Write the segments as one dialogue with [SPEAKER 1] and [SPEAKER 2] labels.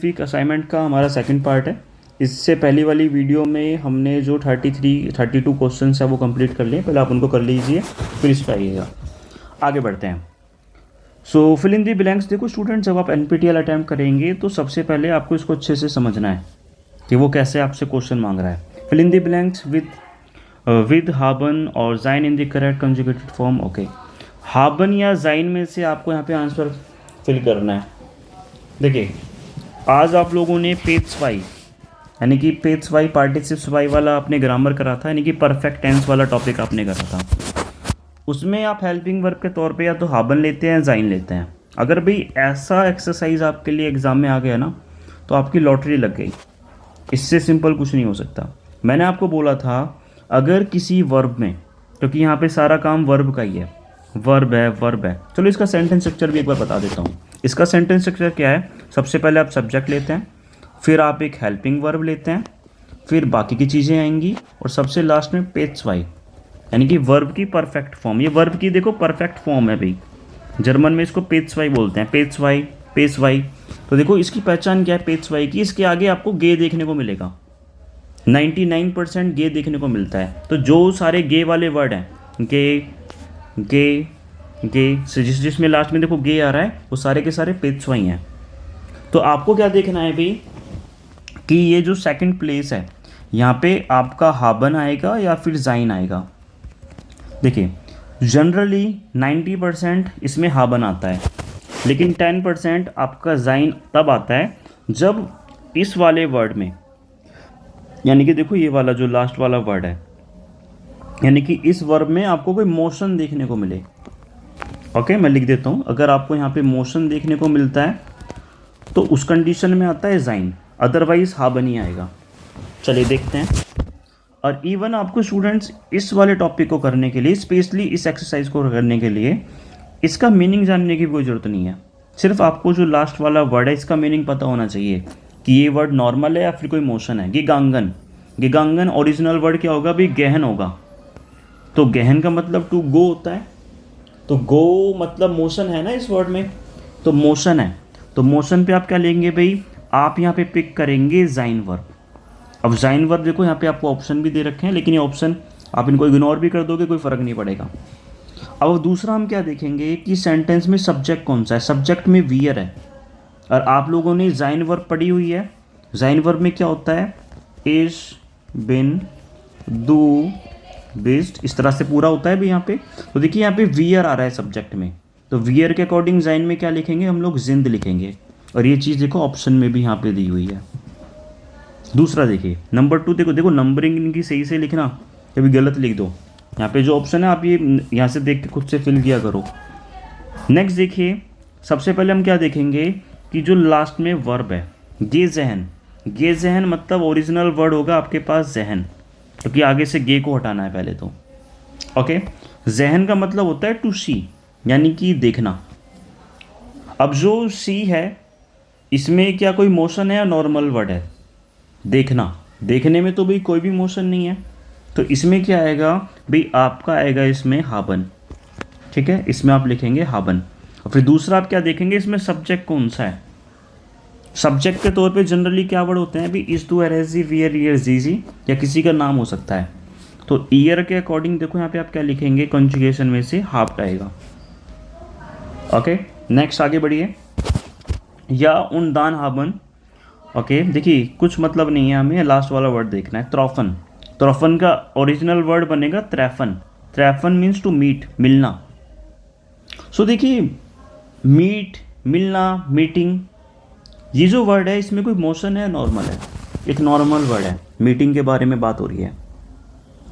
[SPEAKER 1] Week assignment का हमारा second part है। इससे पहली वाली वीडियो में हमने जो 32 क्वेश्चन है वो कंप्लीट कर लिए। पहले आप उनको कर लीजिए, फिर इस पर आइएगा। आगे बढ़ते हैं। सो फिल इन दी ब्लैंक्स। देखो स्टूडेंट, जब आप NPTEL अटैम्प्ट करेंगे तो सबसे पहले आपको इसको अच्छे से समझना है कि वो कैसे आपसे क्वेश्चन मांग रहा है। Fill in the blanks with हाबन और जाइन in the correct conjugated form. Okay, हाबन या जाइन में से आपको यहाँ पे आंसर फिल करना है। देखिए, आज आप लोगों ने पेज वाई यानी कि पेज वाई पार्टिसिप्स वाई वाला आपने ग्रामर करा था, यानी कि परफेक्ट टेंस वाला टॉपिक आपने करा था। उसमें आप हेल्पिंग वर्ब के तौर पे या तो हाबन लेते हैं, जाइन लेते हैं। अगर भाई ऐसा एक्सरसाइज आपके लिए एग्ज़ाम में आ गया ना तो आपकी लॉटरी लग गई। इससे सिंपल कुछ नहीं हो सकता। मैंने आपको बोला था अगर किसी वर्ब में, क्योंकि यहाँ पे सारा काम वर्ब का ही है, वर्ब है। चलो इसका सेंटेंस स्ट्रक्चर भी एक बार बता देता हूँ। इसका सेंटेंस स्ट्रक्चर क्या है? सबसे पहले आप सब्जेक्ट लेते हैं, फिर आप एक हेल्पिंग वर्ब लेते हैं, फिर बाकी की चीज़ें आएंगी और सबसे लास्ट में पेज वाई यानी कि वर्ब की परफेक्ट फॉर्म। ये वर्ब की देखो परफेक्ट फॉर्म है भाई। जर्मन में इसको पेज वाई बोलते हैं, पेज वाई। तो देखो इसकी पहचान क्या है पेज वाई की? इसके आगे आपको गे देखने को मिलेगा। 99% गे देखने को मिलता है। तो जो सारे गे वाले वर्ड हैं, गे से जिसमें लास्ट में देखो गे आ रहा है, वो सारे के सारे पेज वाई हैं। तो आपको क्या देखना है भाई कि ये जो सेकंड प्लेस है यहाँ पे आपका हाबन आएगा या फिर जाइन आएगा। देखिए जनरली 90% इसमें हाबन आता है, लेकिन 10% आपका जाइन तब आता है जब इस वाले वर्ड में, यानी कि देखो ये वाला जो लास्ट वाला वर्ड है, यानी कि इस वर्ब में आपको कोई मोशन देखने को मिले। ओके, मैं लिख देता हूँ। अगर आपको यहाँ पे मोशन देखने को मिलता है तो उस कंडीशन में आता है जाइन, अदरवाइज हाबन ही आएगा। चलिए देखते हैं। और इवन आपको स्टूडेंट्स इस वाले टॉपिक को करने के लिए, स्पेशली इस एक्सरसाइज को करने के लिए, इसका मीनिंग जानने की कोई ज़रूरत नहीं है। सिर्फ आपको जो लास्ट वाला वर्ड है इसका मीनिंग पता होना चाहिए कि ये वर्ड नॉर्मल है या फिर कोई मोशन है। गिगांगन ओरिजिनल वर्ड क्या होगा भाई? गहन होगा। तो गहन का मतलब टू गो होता है, तो गो मतलब मोशन है ना इस वर्ड में, तो मोशन है। तो मोशन पे आप क्या लेंगे भाई? आप यहाँ पे पिक करेंगे जाइन वर्ब। अब जाइन वर्ब देखो यहाँ पे आपको ऑप्शन भी दे रखे हैं, लेकिन ये ऑप्शन आप इनको इग्नोर भी कर दोगे कोई फ़र्क नहीं पड़ेगा। अब दूसरा हम क्या देखेंगे कि सेंटेंस में सब्जेक्ट कौन सा है। सब्जेक्ट में वियर है, और आप लोगों ने जाइन वर्ब पढ़ी हुई है। जाइन वर्ब में क्या होता है? इज, बिन, डू, बेस्ड, इस तरह से पूरा होता है भी यहाँ पे। तो देखिए यहाँ पे वियर आ रहा है सब्जेक्ट में, तो वियर के अकॉर्डिंग जाइन में क्या लिखेंगे हम लोग? जिंद लिखेंगे। और ये चीज़ देखो ऑप्शन में भी यहाँ पे दी हुई है। दूसरा देखिए नंबर 2, देखो नंबरिंग इनकी सही से लिखना, कभी गलत लिख दो। यहाँ पे जो ऑप्शन है आप ये यहाँ से देख के खुद से फिल किया करो। नेक्स्ट देखिए, सबसे पहले हम क्या देखेंगे कि जो लास्ट में वर्ब है गे जहन मतलब ओरिजिनल वर्ड होगा आपके पास जहन, क्योंकि आगे से गे को हटाना है पहले तो। ओके, जहन का मतलब होता है टू सी, यानी कि देखना। अब जो सी है इसमें क्या कोई मोशन है या नॉर्मल वर्ड है? देखना। देखने में तो भाई कोई भी मोशन नहीं है, तो इसमें क्या आएगा भाई? आपका आएगा इसमें हाबन। ठीक है, इसमें आप लिखेंगे हाबन। और फिर दूसरा आप क्या देखेंगे, इसमें सब्जेक्ट कौन सा है। सब्जेक्ट के तौर पे जनरली क्या वर्ड होते हैं भाई? इस, टू, एरेजी, वियर, ईयर, जीजी, या किसी का नाम हो सकता है। तो ईयर के अकॉर्डिंग देखो यहाँ पे आप क्या लिखेंगे? कंजुगेशन में से हाफ्ट आएगा। ओके, नेक्स्ट आगे बढ़िए। या उन दान हाबन। ओके, देखिए कुछ मतलब नहीं है, हमें लास्ट वाला वर्ड देखना है। त्रॉफन का ओरिजिनल वर्ड बनेगा त्रेफन मीन्स टू मीट, मिलना। सो देखिए मीट, मिलना, मीटिंग, ये जो वर्ड है इसमें कोई मोशन है, नॉर्मल है? एक नॉर्मल वर्ड है। मीटिंग के बारे में बात हो रही है,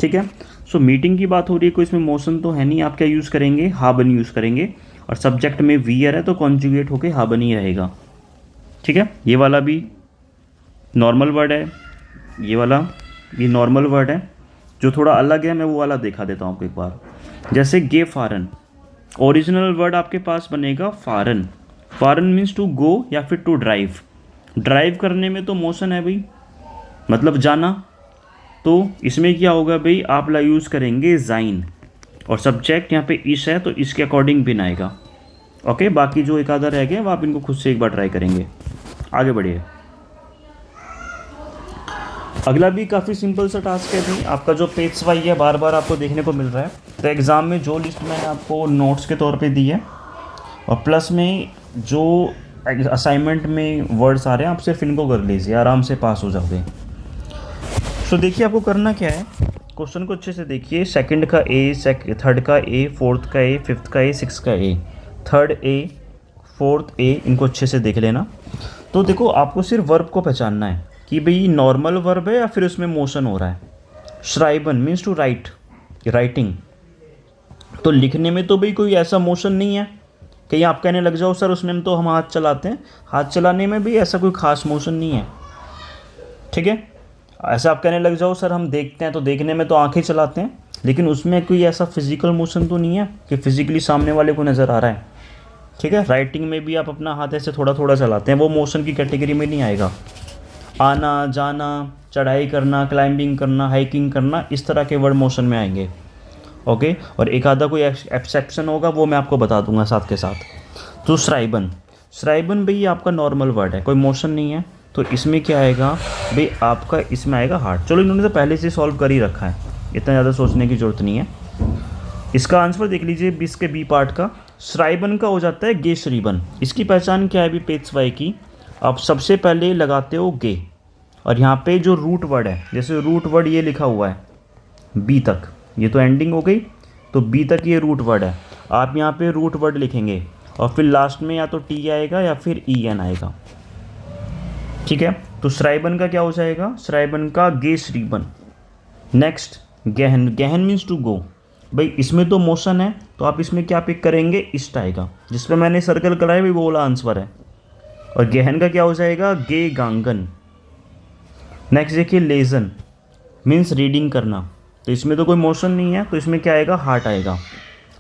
[SPEAKER 1] ठीक है। सो मीटिंग की बात हो रही है, कोई इसमें मोशन तो है नहीं। आप क्या यूज़ करेंगे? हाबन यूज़ करेंगे। और सब्जेक्ट में वियर है तो कॉन्जुगेट होके हाबन ही रहेगा, ठीक है। ये वाला भी नॉर्मल वर्ड है, ये वाला भी नॉर्मल वर्ड है। जो थोड़ा अलग है मैं वो वाला दिखा देता हूँ आपको एक बार। जैसे गे फारन, ओरिजिनल वर्ड आपके पास बनेगा फारन मीन्स टू गो या फिर टू ड्राइव करने में तो मोशन है भाई, मतलब जाना। तो इसमें क्या होगा भाई? आप ला यूज़ करेंगे जाइन, और सब्जेक्ट यहाँ पे इस है तो इसके अकॉर्डिंग बिन आएगा। ओके, बाकी जो एक आधा रह गया वो आप इनको खुद से एक बार ट्राई करेंगे। आगे बढ़िए। अगला भी काफ़ी सिंपल सा टास्क है भाई, आपका जो पेज वाई है बार बार आपको देखने को मिल रहा है। तो एग्ज़ाम में जो लिस्ट मैंने आपको नोट्स के तौर पे दी है और प्लस में जो असाइनमेंट में वर्ड्स आ रहे हैं, आप सिर्फ इनको कर लीजिए, आराम से पास हो जाओगे। तो देखिए आपको करना क्या है, क्वेश्चन को अच्छे से देखिए। सेकंड का ए, थर्ड का ए, फोर्थ का ए, फिफ्थ का ए, सिक्स का ए, थर्ड ए, फोर्थ ए, इनको अच्छे से देख लेना। तो देखो आपको सिर्फ वर्ब को पहचानना है कि भाई नॉर्मल वर्ब है या फिर उसमें मोशन हो रहा है। श्राइबन मीन्स टू राइट, राइटिंग। तो लिखने में तो भाई कोई ऐसा मोशन नहीं है कहीं आप कहने लग जाओ सर उसमें तो हम हाथ चलाते हैं, हाथ चलाने में भी ऐसा कोई ख़ास मोशन नहीं है, ठीक है। ऐसा आप कहने लग जाओ सर हम देखते हैं तो देखने में तो आंखें चलाते हैं, लेकिन उसमें कोई ऐसा फिजिकल मोशन तो नहीं है कि फिजिकली सामने वाले को नज़र आ रहा है, ठीक है। राइटिंग में भी आप अपना हाथ ऐसे थोड़ा थोड़ा चलाते हैं, वो मोशन की कैटेगरी में नहीं आएगा। आना जाना, चढ़ाई करना, क्लाइंबिंग करना, हाइकिंग करना, इस तरह के वर्ड मोशन में आएंगे, ओके। और एक आधा कोई एक्सेप्शन होगा वो मैं आपको बता दूंगा साथ के साथ। तो श्राइबन, श्राइबन भाई आपका नॉर्मल वर्ड है, कोई मोशन नहीं है, तो इसमें क्या आएगा भाई आपका, इसमें आएगा हार्ट। चलो इन्होंने तो पहले से सॉल्व कर ही रखा है, इतना ज़्यादा सोचने की ज़रूरत नहीं है। इसका आंसर देख लीजिए 20 के बी पार्ट का। श्राइबन का हो जाता है गे श्रीबन। इसकी पहचान क्या है अभी पेज वाई की, आप सबसे पहले लगाते हो गे, और यहाँ पे जो रूट वर्ड है, जैसे रूट वर्ड ये लिखा हुआ है बी तक, ये तो एंडिंग हो गई, तो बी तक ये रूट वर्ड है, आप यहाँ पे रूट वर्ड लिखेंगे और फिर लास्ट में या तो टी आएगा या फिर ई एन आएगा, ठीक है। तो श्राइबन का क्या हो जाएगा, श्राइबन का गे श्रीबन। नेक्स्ट गहन, गहन मीन्स टू गो। भाई इसमें तो मोशन है तो आप इसमें क्या पिक करेंगे, इस्ट आएगा, जिसपे मैंने सर्कल कराया भाई वो वाला आंसर है। और गहन का क्या हो जाएगा, गे गांगन। नेक्स्ट देखिए लेजन मीन्स रीडिंग करना, तो इसमें तो कोई मोशन नहीं है, तो इसमें क्या आएगा, हार्ट आएगा।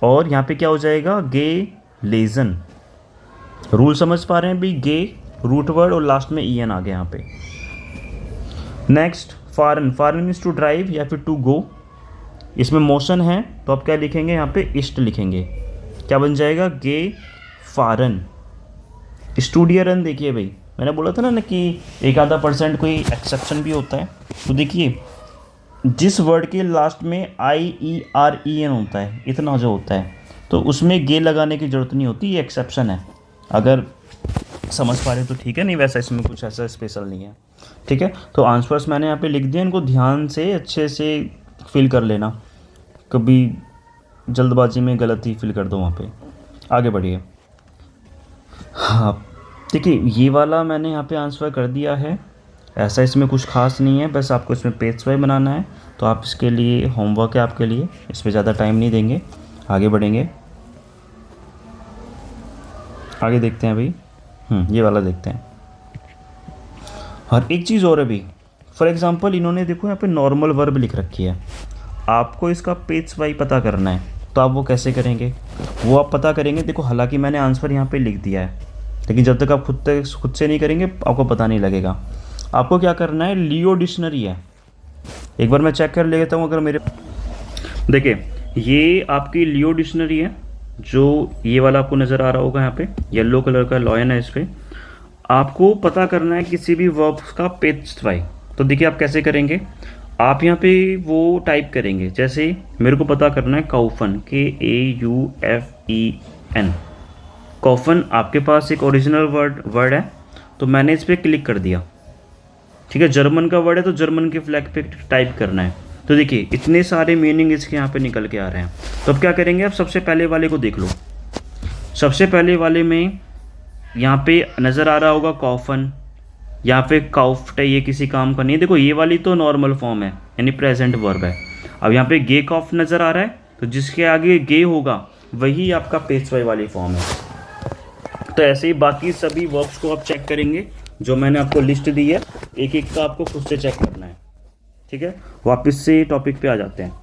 [SPEAKER 1] और यहाँ पे क्या हो जाएगा, गे लेजन। रूल समझ पा रहे हैं भाई, गे रूट वर्ड और लास्ट में ई एन आ गया यहाँ पे। Next foreign, foreign means to drive या फिर टू गो, इसमें मोशन है तो आप क्या लिखेंगे, यहाँ पे ईस्ट लिखेंगे, क्या बन जाएगा, गे फॉरेन। स्टूडियरन देखिए भाई, मैंने बोला था ना कि एक आधा % कोई एक्सेप्शन भी होता है। तो देखिए जिस वर्ड के लास्ट में IEREN होता है, इतना जो होता है, तो उसमें गे लगाने की ज़रूरत नहीं होती, ये एक्सेप्शन है। अगर समझ पा रहे तो ठीक है, नहीं वैसा इसमें कुछ ऐसा स्पेशल नहीं है, ठीक है। तो आंसर्स मैंने यहाँ पे लिख दिए, इनको ध्यान से अच्छे से फिल कर लेना, कभी जल्दबाजी में गलती फिल कर दो वहाँ पे। आगे बढ़िए। हाँ देखिए ये वाला मैंने यहाँ पे आंसर कर दिया है, ऐसा इसमें कुछ खास नहीं है, बस आपको इसमें पेज वाइज बनाना है, तो आप इसके लिए होमवर्क है आपके लिए, इस पर ज़्यादा टाइम नहीं देंगे, आगे बढ़ेंगे। आगे देखते हैं भाई, ये वाला देखते हैं। और एक चीज़ और है भाई, फॉर एग्जांपल इन्होंने देखो यहाँ पे नॉर्मल वर्ब लिख रखी है, आपको इसका पेज वाइज पता करना है, तो आप वो कैसे करेंगे, वो आप पता करेंगे। देखो हालांकि मैंने आंसर यहाँ पे लिख दिया है, लेकिन जब तक आप खुद से नहीं करेंगे आपको पता नहीं लगेगा। आपको क्या करना है, लियो डिक्शनरी है, एक बार मैं चेक कर लेता हूँ। अगर मेरे देखिए ये आपकी लियो डिक्शनरी है, जो ये वाला आपको नज़र आ रहा होगा यहाँ पे, येलो कलर का लॉयन है, इस पर आपको पता करना है किसी भी वर्ब का पेज वाइज। तो देखिए आप कैसे करेंगे, आप यहाँ पे वो टाइप करेंगे, जैसे मेरे को पता करना है काउफन, KAUFEN, कॉफन। आपके पास एक ओरिजिनल वर्ड है, तो मैंने इस पर क्लिक कर दिया, ठीक है। जर्मन का वर्ड है तो जर्मन के फ्लैग पे टाइप करना है। तो देखिए इतने सारे मीनिंग इसके यहाँ पे निकल के आ रहे हैं। तो अब क्या करेंगे, आप सबसे पहले वाले को देख लो। सबसे पहले वाले में यहाँ पे नज़र आ रहा होगा कॉफन, यहाँ पे काउफ्ट है, ये किसी काम का नहीं है। देखो ये वाली तो नॉर्मल फॉर्म है, यानी प्रेजेंट वर्ब है। अब यहाँ पे गे कॉफ नज़र आ रहा है, तो जिसके आगे गे होगा वही आपका पेज वाई वाली फॉर्म है। तो ऐसे ही बाकी सभी वर्ब्स को आप चेक करेंगे, जो मैंने आपको लिस्ट दी है, एक एक का आपको खुद से चेक करना है, ठीक है। वापस से टॉपिक पे आ जाते हैं।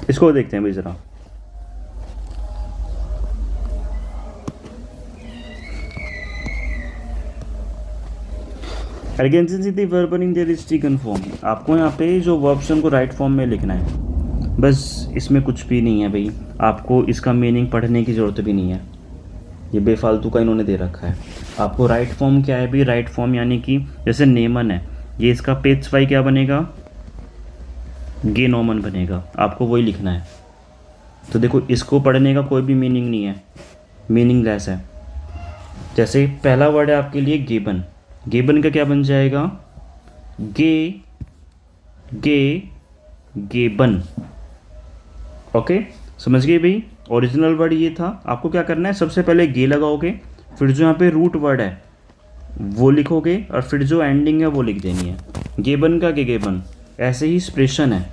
[SPEAKER 1] इसको देखते हैं भाई जरा। Urgency the verb in their स्टिकन फॉर्म, आपको यहाँ पे जो वर्ब्स हैं उनको राइट फॉर्म में लिखना है, बस इसमें कुछ भी नहीं है भाई, आपको इसका मीनिंग पढ़ने की ज़रूरत भी नहीं है, ये बेफालतू का इन्होंने दे रखा है। आपको राइट फॉर्म क्या है भाई, राइट फॉर्म यानी कि जैसे नेमन है, ये इसका पेज वाई क्या बनेगा, गे नोमन बनेगा, आपको वही लिखना है। तो देखो इसको पढ़ने का कोई भी मीनिंग नहीं है, मीनिंगलेस है। जैसे पहला वर्ड है आपके लिए गेबन, गेबन का क्या बन जाएगा, गे गे गेबन। ओके, समझ गए भाई। ओरिजिनल वर्ड ये था, आपको क्या करना है, सबसे पहले गे लगाओगे, फिर जो यहाँ पे रूट वर्ड है वो लिखोगे, और फिर जो एंडिंग है वो लिख देनी है। गेबन का गेबन। ऐसे ही स्प्रेशन है,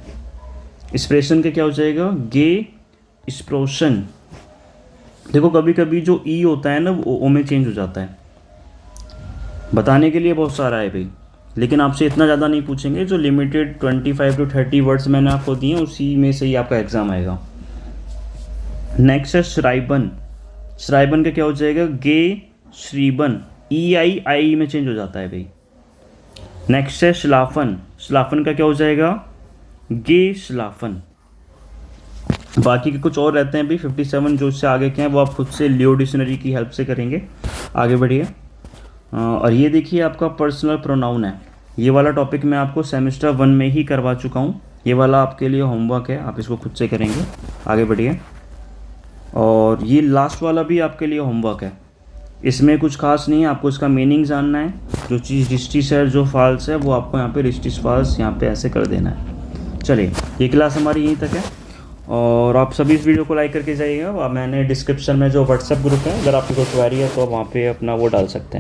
[SPEAKER 1] स्प्रेशन का क्या हो जाएगा, गे स्प्रोशन। देखो कभी कभी जो ई होता है ना वो ओ में चेंज हो जाता है। बताने के लिए बहुत सारा है भाई, लेकिन आपसे इतना ज़्यादा नहीं पूछेंगे। जो लिमिटेड 25 to 30 वर्ड्स मैंने आपको दिए उसी में से ही आपका एग्ज़ाम आएगा। नेक्स्ट है श्राइबन, श्राइबन का क्या हो जाएगा, गे श्रीबन, ई आई में चेंज हो जाता है भाई। नेक्स्ट है श्लाफन, श्लाफन का क्या हो जाएगा, गे श्लाफन। बाकी के कुछ और रहते हैं भाई 57 जो इससे आगे के हैं वो आप खुद से लियो डिक्शनरी की हेल्प से करेंगे। आगे बढ़िए। और ये देखिए आपका पर्सनल प्रोनाउन है, ये वाला टॉपिक मैं आपको सेमेस्टर 1 में ही करवा चुका हूँ। ये वाला आपके लिए होमवर्क है, आप इसको खुद से करेंगे। आगे बढ़िए। और ये लास्ट वाला भी आपके लिए होमवर्क है, इसमें कुछ खास नहीं है, आपको इसका मीनिंग जानना है। जो चीज़ रिस्टिस है, जो फॉल्स है, वो आपको यहाँ पे रिस्टिस फॉल्स यहाँ पे ऐसे कर देना है। चलिए, ये क्लास हमारी यहीं तक है, और आप सभी इस वीडियो को लाइक करके जाइएगा। मैंने डिस्क्रिप्शन में जो व्हाट्सएप ग्रुप है, अगर आपकी कोई क्वेरी है तो आप वहाँ पे अपना वो डाल सकते हैं।